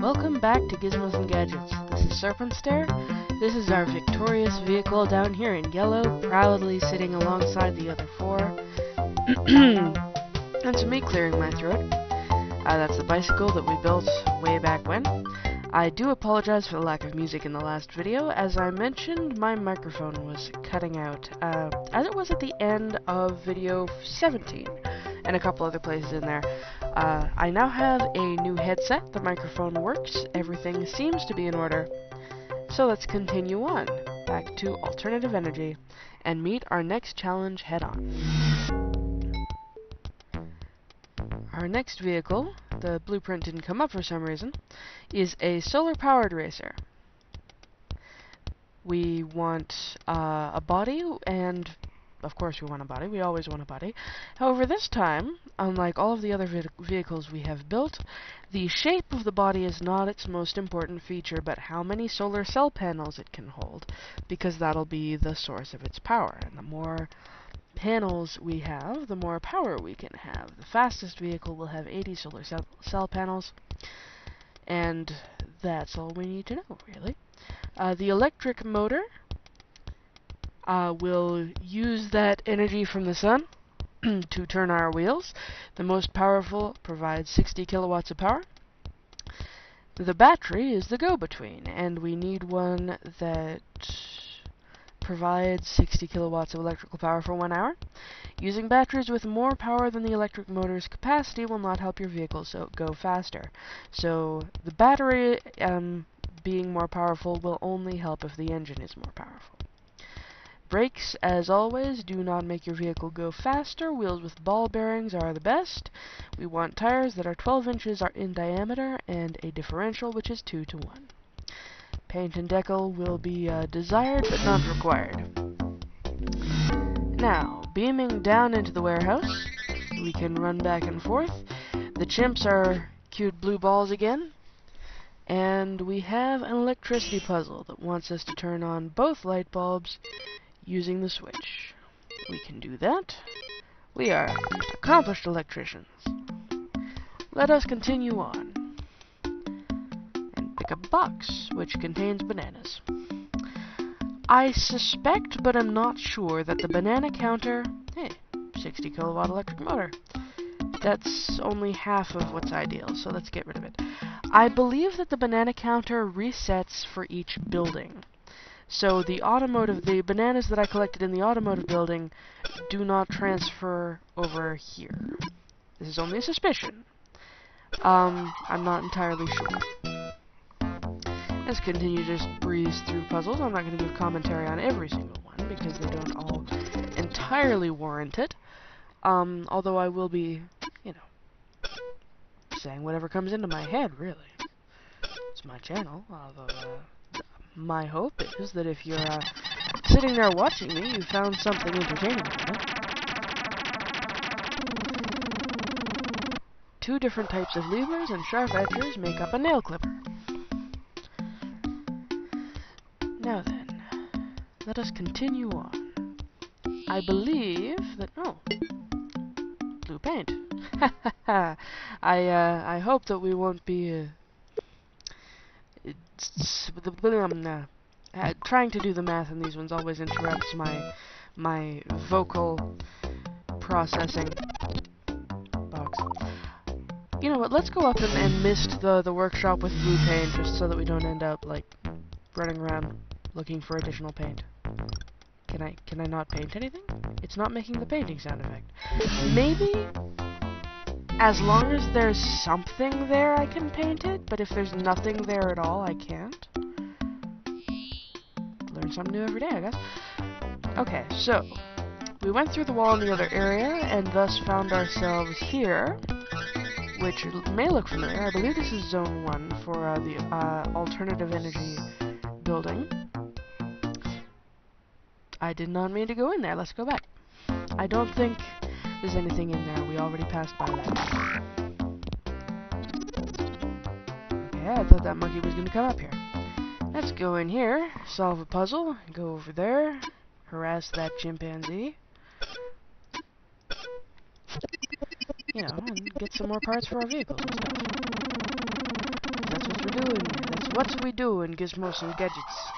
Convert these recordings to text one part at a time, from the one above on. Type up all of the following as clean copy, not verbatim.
Welcome back to Gizmos and Gadgets. This is Serpentstare. This is our victorious vehicle down here in yellow, proudly sitting alongside the other four. That's me clearing my throat. That's the bicycle that we built way back when. I do apologize for the lack of music in the last video. As I mentioned, my microphone was cutting out, as it was at the end of video 17, and a couple other places in there. I now have a new headset, the microphone works, everything seems to be in order. So let's continue on, back to alternative energy, and meet our next challenge head-on. Our next vehicle, the blueprint didn't come up for some reason, is a solar-powered racer. We want a body, and of course we want a body, we always want a body. However, this time, unlike all of the other vehicles we have built, the shape of the body is not its most important feature, but how many solar cell panels it can hold, because that'll be the source of its power. And the more panels we have, the more power we can have. The fastest vehicle will have 80 solar cell panels, and that's all we need to know, really. The electric motor will use that energy from the sun to turn our wheels. The most powerful provides 60 kilowatts of power. The battery is the go-between, and we need one that provides 60 kilowatts of electrical power for 1 hour. Using batteries with more power than the electric motor's capacity will not help your vehicle go faster. So the battery being more powerful will only help if the engine is more powerful. Brakes, as always, do not make your vehicle go faster. Wheels with ball bearings are the best. We want tires that are 12 inches in diameter and a differential which is 2 to 1. Paint and decal will be desired but not required. Now, beaming down into the warehouse, we can run back and forth. The chimps are cute blue balls again. And we have an electricity puzzle that wants us to turn on both light bulbs using the switch. We can do that. We are accomplished electricians. Let us continue on and pick a box which contains bananas. I suspect, but I'm not sure, that the banana counter... Hey, 60 kilowatt electric motor. That's only half of what's ideal, so let's get rid of it. I believe that the banana counter resets for each building. So the bananas that I collected in the automotive building do not transfer over here. This is only a suspicion. I'm not entirely sure. Let's continue to just breeze through puzzles. I'm not going to give commentary on every single one because they don't all entirely warrant it. Although I will be, saying whatever comes into my head, really. It's my channel, although my hope is that if you're sitting there watching me, you found something entertaining in it. 2 different types of levers and sharp edges make up a nail clipper. Now then, let us continue on. I believe that... Oh, blue paint. I hope that we won't be trying to do the math in these ones always interrupts my vocal processing box. You know what, let's go up and mist the workshop with blue paint just so that we don't end up like running around looking for additional paint. Can I not paint anything? It's not making the painting sound effect. Maybe as long as there's something there, I can paint it, but if there's nothing there at all, I can't. Learn something new every day, I guess. Okay, so we went through the wall in the other area, and thus found ourselves here, which may look familiar. I believe this is Zone 1 for the alternative energy building. I did not mean to go in there. Let's go back. I don't think there's anything in there. We already passed by that. Okay, I thought that monkey was going to come up here. Let's go in here, solve a puzzle, go over there, harass that chimpanzee. And get some more parts for our vehicles and stuff. That's what we're what do we do in Gizmos Gadgets?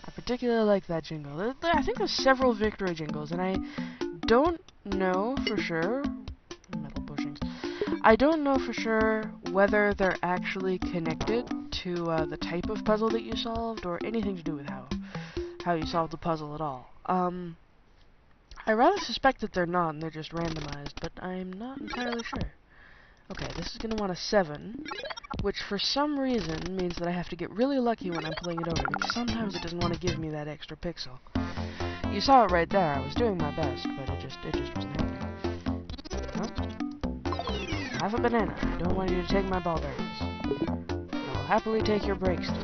I particularly like that jingle. I think there's several victory jingles, and I don't know for sure. Metal bushings. I don't know for sure whether they're actually connected to the type of puzzle that you solved, or anything to do with how you solved the puzzle at all. I rather suspect that they're not, and they're just randomized, but I'm not entirely sure. Okay, this is going to want a 7, which for some reason means that I have to get really lucky when I'm pulling it over, because sometimes it doesn't want to give me that extra pixel. You saw it right there. I was doing my best, but it just wasn't happening. Huh? Have a banana. I don't want you to take my ball bearings. I'll happily take your brakes. Go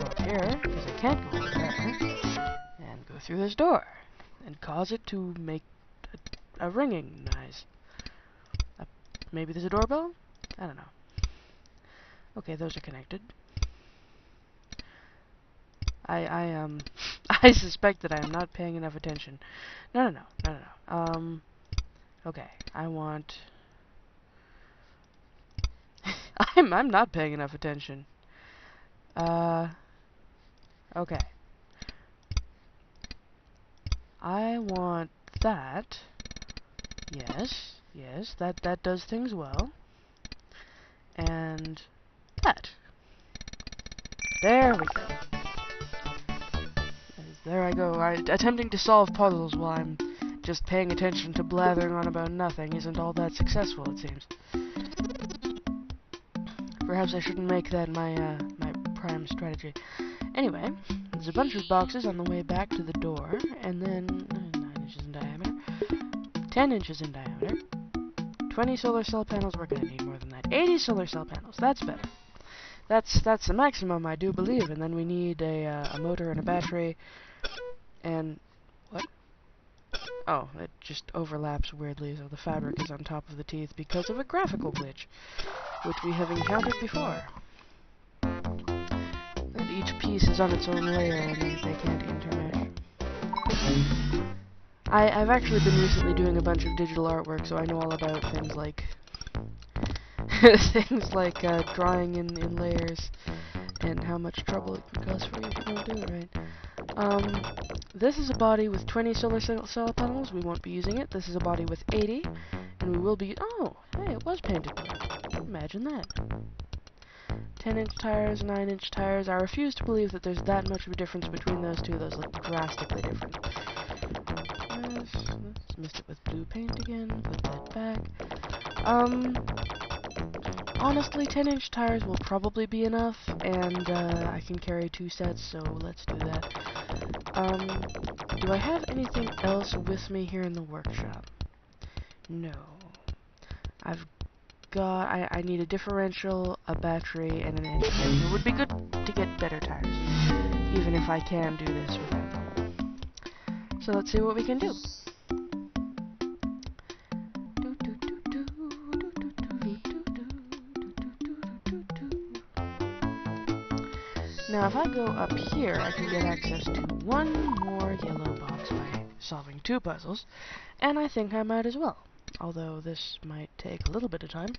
up here, because I can't go up there, and go through this door, and cause it to make a ringing noise. Maybe there's a doorbell? I don't know. Okay, those are connected. I suspect that I am not paying enough attention. No. Okay, I want... I'm not paying enough attention. Okay. I want that. Yes, that does things well. And that. There we go. There I go. Attempting to solve puzzles while I'm just paying attention to blathering on about nothing isn't all that successful, it seems. Perhaps I shouldn't make that my prime strategy. Anyway, there's a bunch of boxes on the way back to the door, and then 9 inches in diameter, 10 inches in diameter, 20 solar cell panels. We're gonna need more than that. 80 solar cell panels. That's better. That's the maximum, I do believe. And then we need a motor and a battery. And what? Oh, it just overlaps weirdly, so the fabric is on top of the teeth because of a graphical glitch, which we have encountered before. And each piece is on its own layer, and they can't intermesh. I've actually been recently doing a bunch of digital artwork, so I know all about things like drawing in layers and how much trouble it can cause for you if you don't do it right. This is a body with 20 solar cell panels. We won't be using it. This is a body with 80, and we will be... Oh, hey, it was painted black. Imagine that. 10-inch tires, 9-inch tires. I refuse to believe that there's that much of a difference between those two. Those look drastically different. Let's mist it with blue paint again. Put that back. Honestly, 10-inch tires will probably be enough, and I can carry 2 sets, so let's do that. Do I have anything else with me here in the workshop? No. I've got... I need a differential, a battery, and an engine. It would be good to get better tires, even if I can do this without them. So let's see what we can do. Now, if I go up here, I can get access to one more yellow box by solving 2 puzzles, and I think I might as well, although this might take a little bit of time.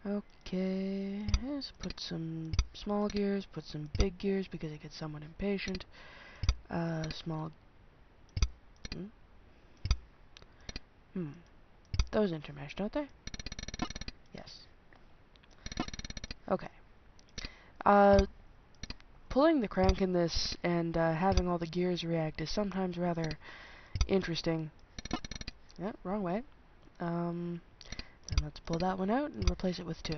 Okay, let's put some small gears, put some big gears, because it gets somewhat impatient. Small... Those intermesh, don't they? Yes. Okay. Pulling the crank in this and having all the gears react is sometimes rather interesting. Yeah, wrong way. Then let's pull that one out and replace it with 2.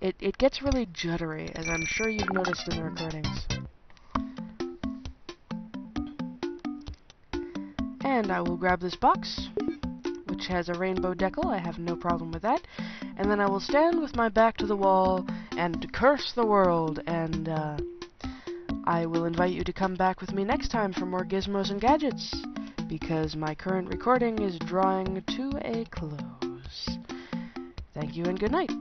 It gets really juddery, as I'm sure you've noticed in the recordings. And I will grab this box, which has a rainbow decal. I have no problem with that. And then I will stand with my back to the wall and curse the world, and I will invite you to come back with me next time for more Gizmos and Gadgets, because my current recording is drawing to a close. Thank you and good night.